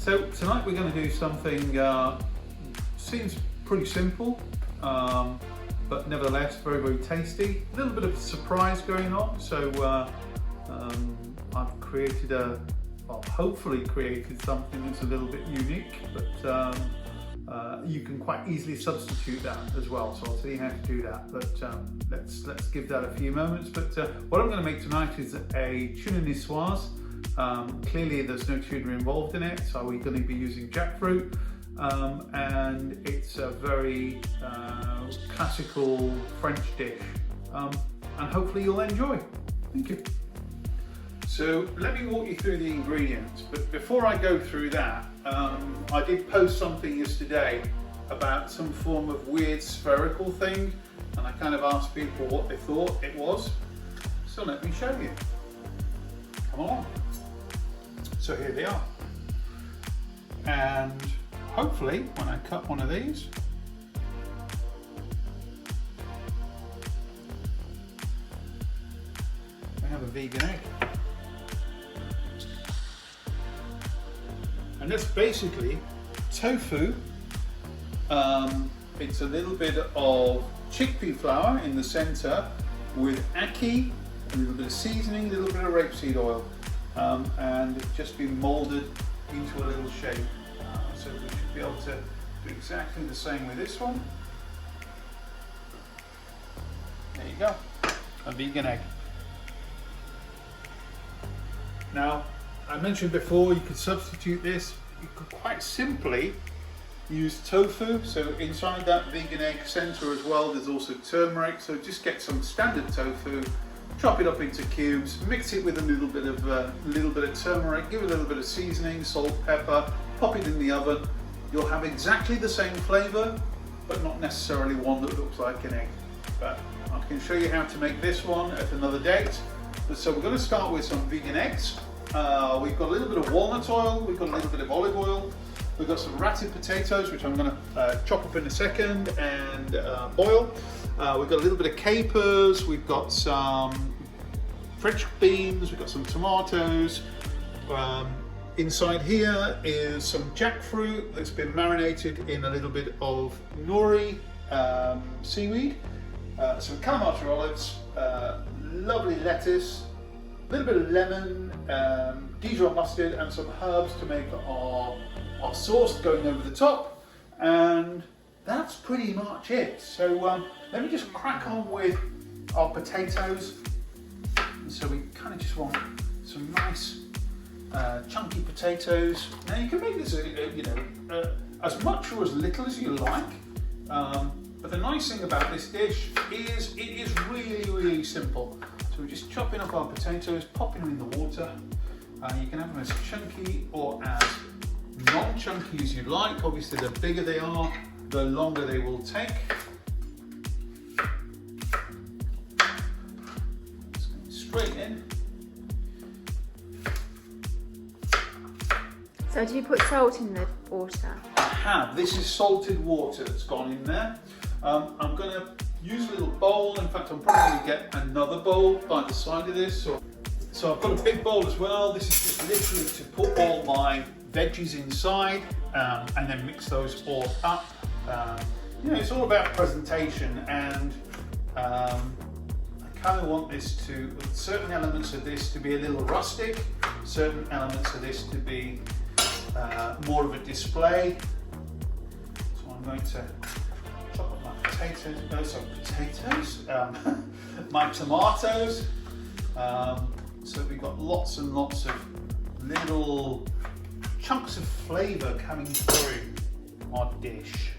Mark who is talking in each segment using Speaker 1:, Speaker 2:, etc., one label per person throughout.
Speaker 1: So tonight we're going to do something seems pretty simple, but nevertheless very, very tasty. A little bit of surprise going on. So I've created hopefully created something that's a little bit unique, but you can quite easily substitute that as well. So I'll tell you how to do that. But let's give that a few moments. But what I'm going to make tonight is a tuna nicoise. Clearly there's no tuna involved in it, so we're going to be using jackfruit, and it's a very classical French dish, and hopefully you'll enjoy. Thank you. So let me walk you through the ingredients, but before I go through that, I did post something yesterday about some form of weird spherical thing, and I kind of asked people what they thought it was, so let me show you. Come along. So here they are, and hopefully when I cut one of these, we have a vegan egg. And that's basically tofu. It's a little bit of chickpea flour in the center with ackee, a little bit of seasoning, a little bit of rapeseed oil. And it's just been molded into a little shape. So we should be able to do exactly the same with this one. There you go, a vegan egg. Now, I mentioned before you could substitute this. You could quite simply use tofu. So inside that vegan egg center as well, there's also turmeric. So just get some standard tofu, chop it up into cubes, mix it with a little bit of turmeric, give it a little bit of seasoning, salt, pepper, pop it in the oven. You'll have exactly the same flavor, but not necessarily one that looks like an egg. But I can show you how to make this one at another date. So we're going to start with some vegan eggs. We've got a little bit of walnut oil, we've got a little bit of olive oil, we've got some ratted potatoes, which I'm going to chop up in a second and boil. We've got a little bit of capers, we've got some French beans, we've got some tomatoes. Inside here is some jackfruit that's been marinated in a little bit of nori seaweed, some Kalamata olives, lovely lettuce, a little bit of lemon, Dijon mustard, and some herbs to make our sauce going over the top. And that's pretty much it. So let me just crack on with our potatoes. And so we kind of just want some nice chunky potatoes. Now you can make this as much or as little as you like. But the nice thing about this dish is it is really, really simple. So we're just chopping up our potatoes, popping them in the water. You can have them as chunky or as non-chunky as you like. Obviously, the bigger they are, the longer they will take. Just going straight in.
Speaker 2: So do you put salt in the water?
Speaker 1: I have. This is salted water that's gone in there. I'm going to use a little bowl. In fact, I'm probably going to get another bowl by the side of this. So I've got a big bowl as well. This is just literally to put all my veggies inside and then mix those all up. It's all about presentation, and I kind of want this to, certain elements of this to be a little rustic, certain elements of this to be more of a display. So I'm going to chop up my potatoes, my tomatoes. So we've got lots and lots of little chunks of flavour coming through our dish.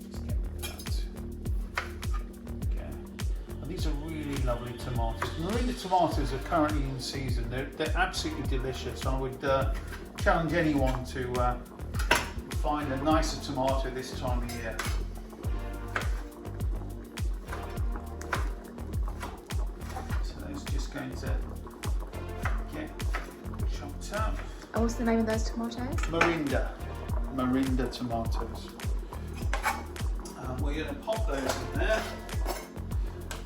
Speaker 1: Let's get rid of that. Okay. And these are really lovely tomatoes. Marina tomatoes are currently in season. They're absolutely delicious. I would challenge anyone to find a nicer tomato this time of year. Going to get chopped up.
Speaker 2: And what's the name of those tomatoes?
Speaker 1: Marinda tomatoes. We're going to pop those in there.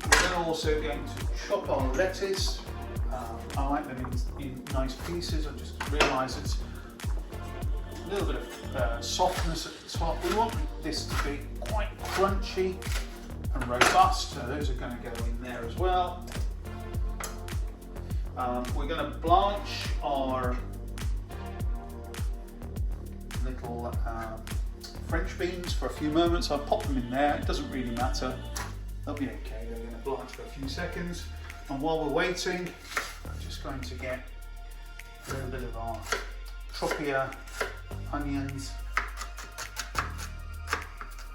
Speaker 1: We're then also going to chop our lettuce. I like them in nice pieces. I just realised it's a little bit of softness at the top. We want this to be quite crunchy and robust, so those are going to go in there as well. We're going to blanch our little French beans for a few moments. I'll pop them in there, it doesn't really matter. They'll be okay, they're going to blanch for a few seconds. And while we're waiting, I'm just going to get a little bit of our tropia onions.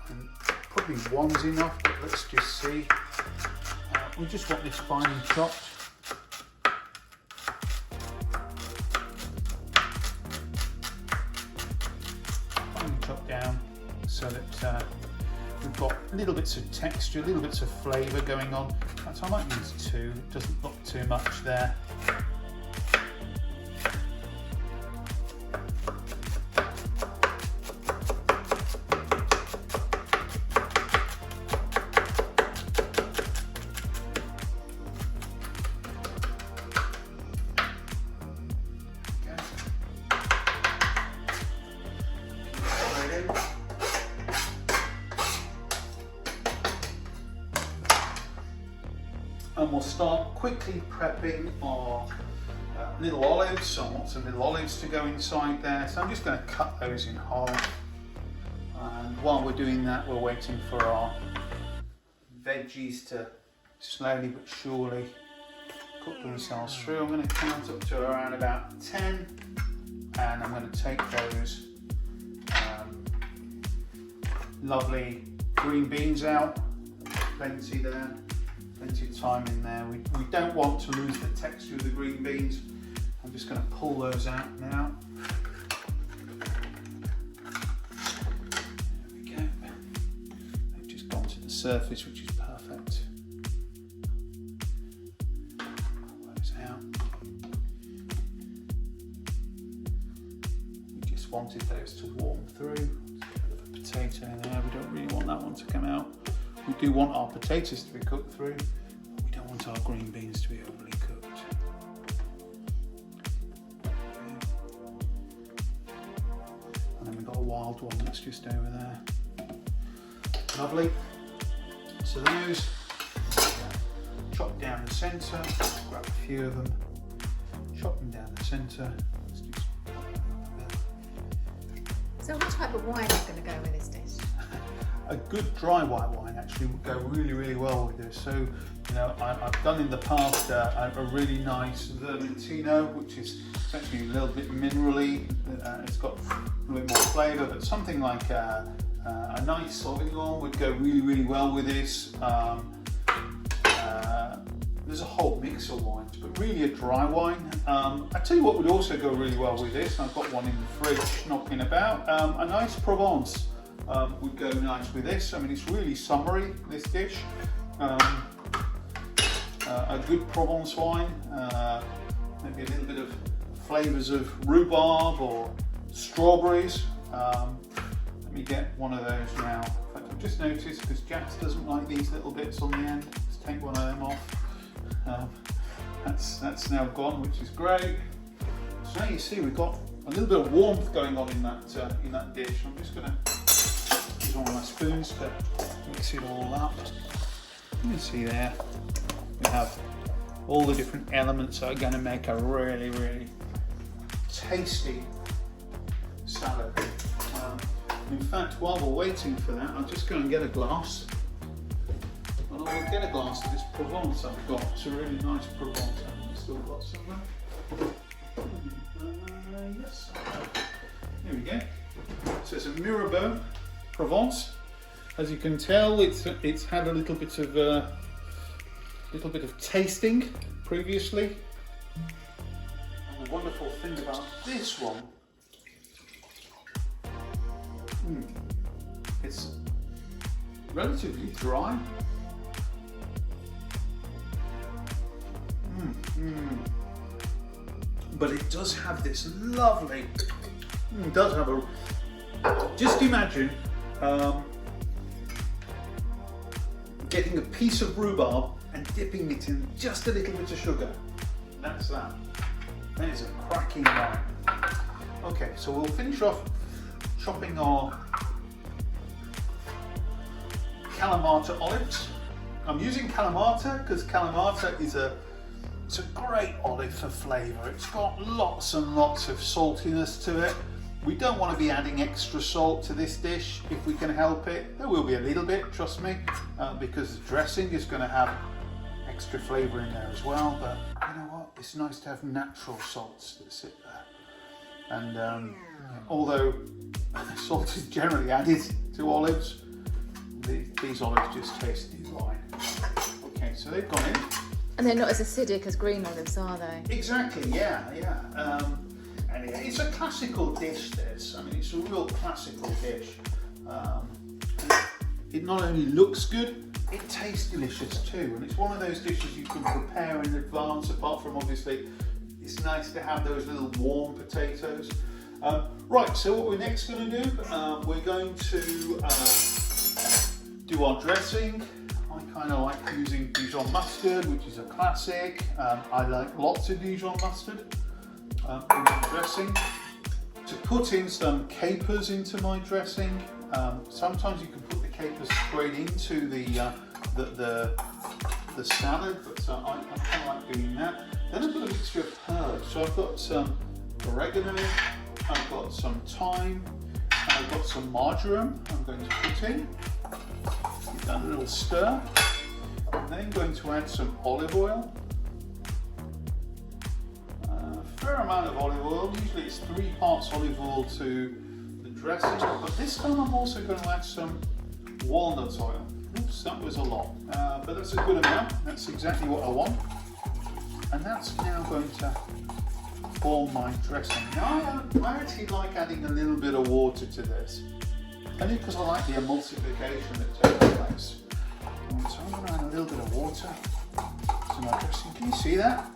Speaker 1: And probably one's enough, but let's just see. We just want this finely chopped. Down so that we've got little bits of texture, little bits of flavour going on. In fact, I might use two, it doesn't look too much there. And we'll start quickly prepping our little olives. So I want some little olives to go inside there. So I'm just going to cut those in half. And while we're doing that, we're waiting for our veggies to slowly but surely cook themselves through. I'm going to count up to around about 10. And I'm going to take those lovely green beans out. Plenty there. Plenty of time in there. We don't want to lose the texture of the green beans. I'm just going to pull those out now. There we go. They've just gone to the surface, which is perfect. Pull those out. We just wanted those to warm through. There's a bit of a potato in there. We don't really want that one to come out. We do want our potatoes to be cooked through, but we don't want our green beans to be overly cooked. And then we've got a wild one that's just over there. Lovely. So those, chop down the centre, grab a few of them, chop them down the centre.
Speaker 2: So what type of wine is going to go with this dish?
Speaker 1: A good dry white wine actually would go really, really well with this. So, you know, I've done in the past a really nice Vermentino, which is actually a little bit minerally. It's got a little bit more flavour, but something like a nice Sauvignon would go really, really well with this. There's a whole mix of wines, but really a dry wine. I tell you what would also go really well with this. I've got one in the fridge knocking about. A nice Provence. Would go nice with this. I mean, it's really summery, this dish. A good Provence wine, maybe a little bit of flavours of rhubarb or strawberries. Let me get one of those now. In fact, I've just noticed, because Jax doesn't like these little bits on the end, let's take one of them off. That's now gone, which is great. So now you see we've got a little bit of warmth going on in that dish. I'm just going to use one of my spoons to mix it all up. You can see there we have all the different elements that are going to make a really, really tasty salad. In fact, while we're waiting for that, I'll just go and get a glass. And I will get a glass of this Provence I've got. It's a really nice Provence. I've still got somewhere. Yes. Here we go. So it's a Mirabeau Provence. As you can tell, it's had a little bit of tasting previously. And the wonderful thing about this one, it's relatively dry. But it does have this lovely, just imagine getting a piece of rhubarb and dipping it in just a little bit of sugar. That's that. That is a cracking wine. Okay, so we'll finish off chopping our Kalamata olives. I'm using Kalamata because Kalamata is it's a great olive for flavour. It's got lots and lots of saltiness to it. We don't want to be adding extra salt to this dish if we can help it. There will be a little bit, trust me, because the dressing is going to have extra flavour in there as well. But you know what? It's nice to have natural salts that sit there. And although salt is generally added to olives, these olives just taste divine. Okay, so they've gone in.
Speaker 2: And they're not as acidic as green olives, are they?
Speaker 1: Exactly, yeah. And it's a classical dish, this. I mean, it's a real classical dish. It not only looks good, it tastes delicious too. And it's one of those dishes you can prepare in advance, apart from obviously, it's nice to have those little warm potatoes. Right, so what we're next going to do, we're going to do our dressing. I kind of like using Dijon mustard, which is a classic. I like lots of Dijon mustard in my dressing. To put in some capers into my dressing, sometimes you can put the capers straight into the salad, but I kind of like doing that. Then I've got a mixture of herbs. So I've got some oregano, I've got some thyme, and I've got some marjoram I'm going to put in. Give that a little stir. I'm then going to add some olive oil. A fair amount of olive oil. Usually it's 3 parts olive oil to the dressing, but this time I'm also going to add some walnut oil. Oops, that was a lot, but that's a good amount. That's exactly what I want. And that's now going to form my dressing. Now I actually like adding a little bit of water to this. Only because I like the emulsification that takes place. So I'm going to add a little bit of water to my dressing. Can you see that?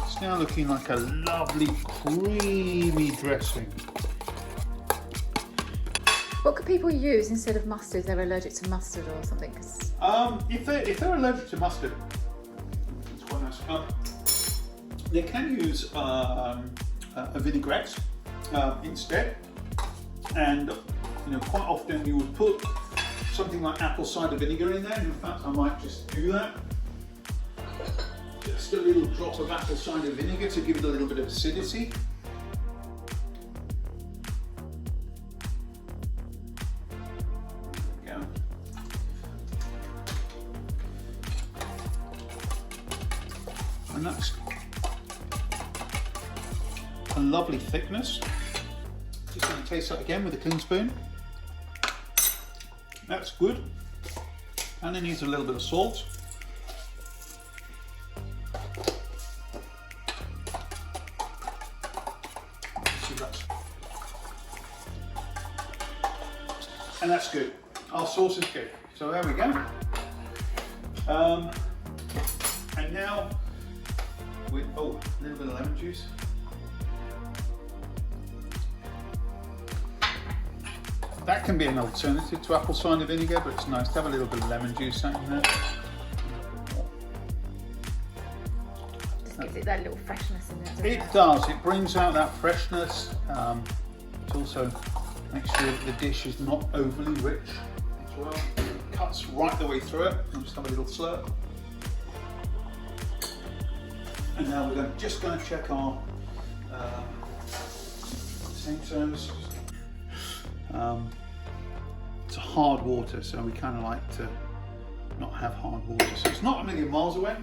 Speaker 1: It's now looking like a lovely creamy dressing.
Speaker 2: What could people use instead of mustard if they're allergic to mustard or something?
Speaker 1: If they're allergic to mustard, it's quite nice. They can use a vinaigrette instead, and you know, quite often you would put something like apple cider vinegar in there. In fact, I might just do that. Just a little drop of apple cider vinegar to give it a little bit of acidity. There we go. And that's a lovely thickness. Just going to taste that again with a clean spoon. That's good. And it needs a little bit of salt. And that's good. Our sauce is good. So there we go. And now with a little bit of lemon juice. That can be an alternative to apple cider vinegar, but it's nice to have a little bit of lemon juice in there.
Speaker 2: Just gives it that little freshness in there.
Speaker 1: It does. It brings out that freshness. It also makes sure that the dish is not overly rich as well. It cuts right the way through it. I'll just have a little slurp. And now we're just going to check our potatoes. It's a hard water, so we kind of like to not have hard water. So it's not a million miles away.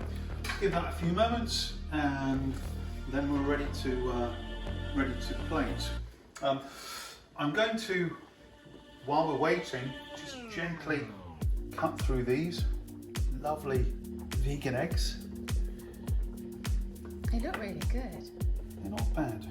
Speaker 1: Give that a few moments, and then we're ready to plate. I'm going to, while we're waiting, just gently cut through these lovely vegan eggs.
Speaker 2: They look really good.
Speaker 1: They're not bad.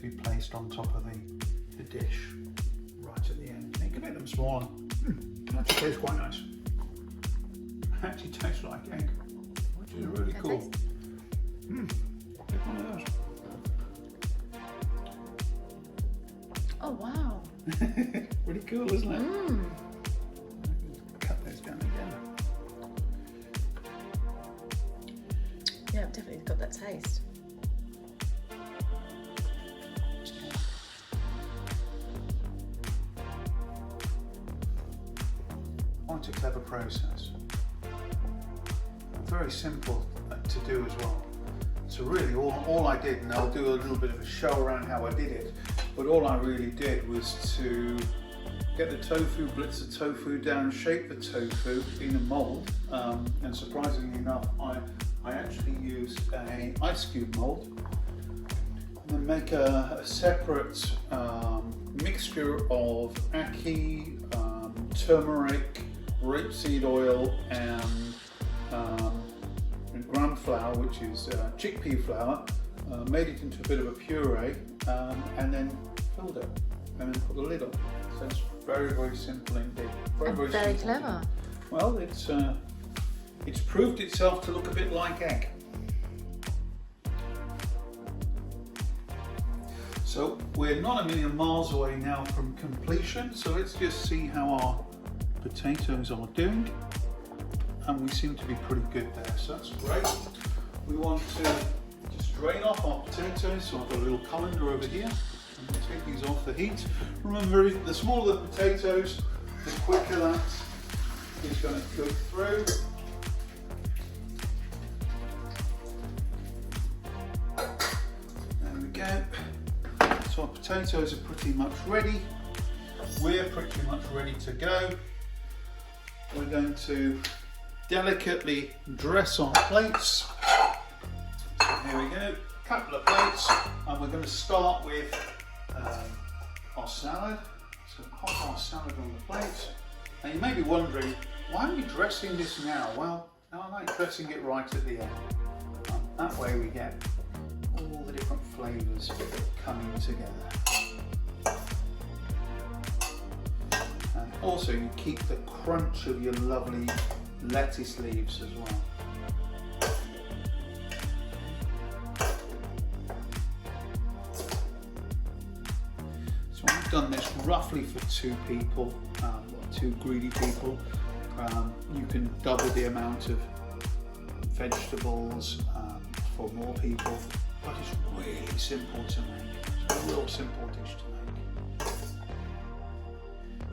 Speaker 1: Be placed on top of the dish right at the end. You can make them smaller. Actually tastes quite nice. Actually tastes like egg, which is really cool. Take one of those.
Speaker 2: Oh wow.
Speaker 1: Pretty cool, isn't it?
Speaker 2: Mmm.
Speaker 1: Cut those down again.
Speaker 2: Yeah, I've definitely got that taste.
Speaker 1: Quite a clever process. Very simple to do as well. So really all I did, and I'll do a little bit of a show around how I did it, but all I really did was to get the tofu, blitz the tofu down, shape the tofu in a mold, and surprisingly enough, I actually used an ice cube mold, and then make a separate mixture of ackee, turmeric, rapeseed oil, and gram flour, which is chickpea flour, made it into a bit of a puree, and then filled it, and then put the lid on. So it's very, very simple indeed. Very
Speaker 2: Very
Speaker 1: simple.
Speaker 2: clever.
Speaker 1: Well, it's proved itself to look a bit like egg. So we're not a million miles away now from completion, so let's just see how our potatoes are doing. And we seem to be pretty good there, so that's great. We want to just drain off our potatoes, so I've got a little colander over here. I'm going to take these off the heat. Remember, the smaller the potatoes, the quicker that is going to cook through. There we go. So our potatoes are pretty much ready. We're pretty much ready to go. We're going to delicately dress our plates. So here we go, a couple of plates, and we're going to start with our salad. So pop our salad on the plate. And you may be wondering, why are we dressing this now? Well, I like dressing it right at the end. That way we get all the different flavours coming together. And also you keep the crunch of your lovely lettuce leaves as well. So I've done this roughly for 2 people, or 2 greedy people. You can double the amount of vegetables for more people, but it's really simple to make. It's a real simple dish to make.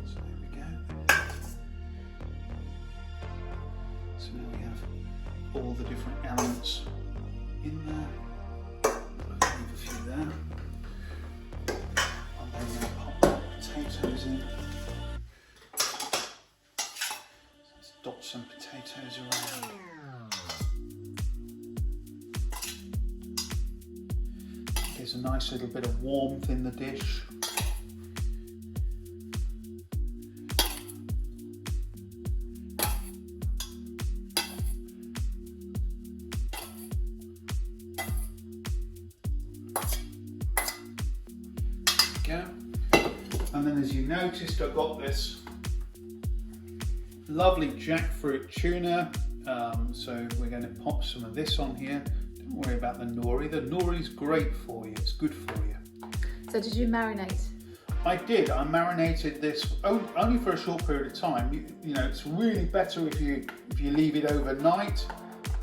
Speaker 1: So there we go. So now we have all the different elements in there. I'll leave a few there. And then we'll pop the potatoes in. Let's dot some potatoes around. Gives a nice little bit of warmth in the dish. And then, as you noticed, I've got this lovely jackfruit tuna. So we're going to pop some of this on here. Don't worry about the nori. The nori's great for you. It's good for you.
Speaker 2: So did you marinate?
Speaker 1: I did. I marinated this only for a short period of time. You know, it's really better if you leave it overnight.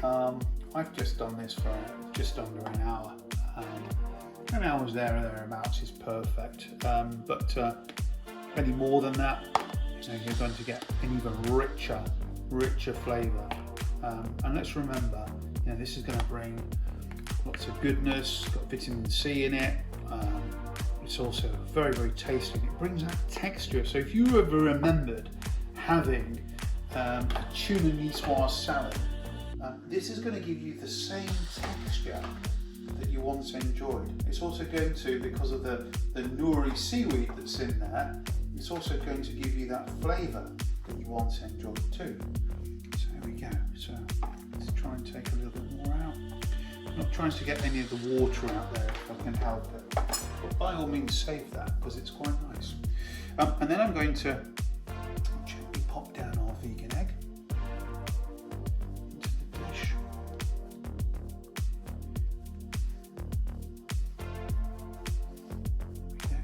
Speaker 1: I've just done this for just under an hour. An hour's there or thereabouts is perfect. But any more than that, you're going to get an even richer flavour. And let's remember, this is going to bring lots of goodness. Got vitamin C in it. It's also very, very tasty. It brings that texture. So if you ever remembered having a tuna nicoise salad, this is going to give you the same texture that you once enjoyed. It's also going to, because of the nori seaweed that's in there, it's also going to give you that flavour that you once enjoyed too. So there we go. So let's try and take a little bit more out. I'm not trying to get any of the water out there if I can help it, but by all means save that because it's quite nice. And then I'm going to gently pop down our vegan egg into the dish.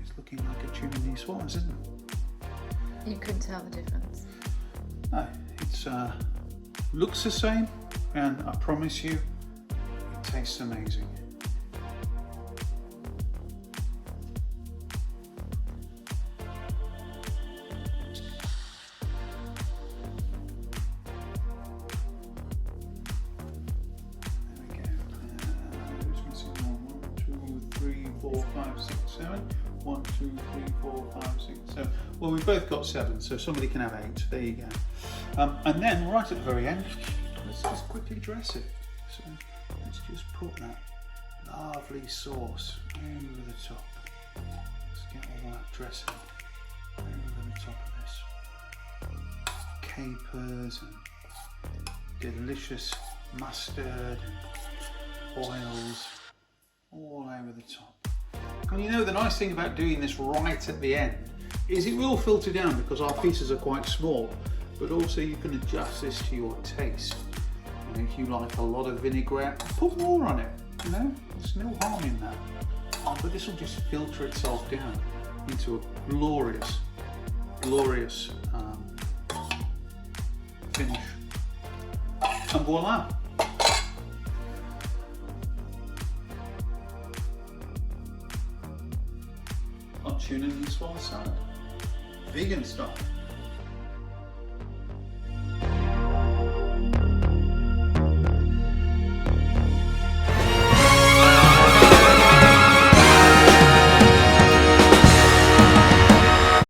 Speaker 1: It's looking like a tuna niçoise, isn't it?
Speaker 2: You couldn't tell the difference.
Speaker 1: No, it's looks the same, and I promise you, it tastes amazing. There we go. Who's missing one? 1, 2, 3, 4, 5, 6, 7. 1, 2, 3, 4, 5, 6, 7. Well, we've both got 7, so somebody can have 8. There you go. And then right at the very end, let's just quickly dress it. So let's just put that lovely sauce over the top. Let's get all that dressing over the top of this. Capers and delicious mustard and oils all over the top. And you know, the nice thing about doing this right at the end is it will filter down because our pieces are quite small, but also you can adjust this to your taste. You know, if you like a lot of vinaigrette, put more on it, you know, there's no harm in that. But this will just filter itself down into a glorious, glorious finish. And voila! Tuna niçoise salad, vegan style.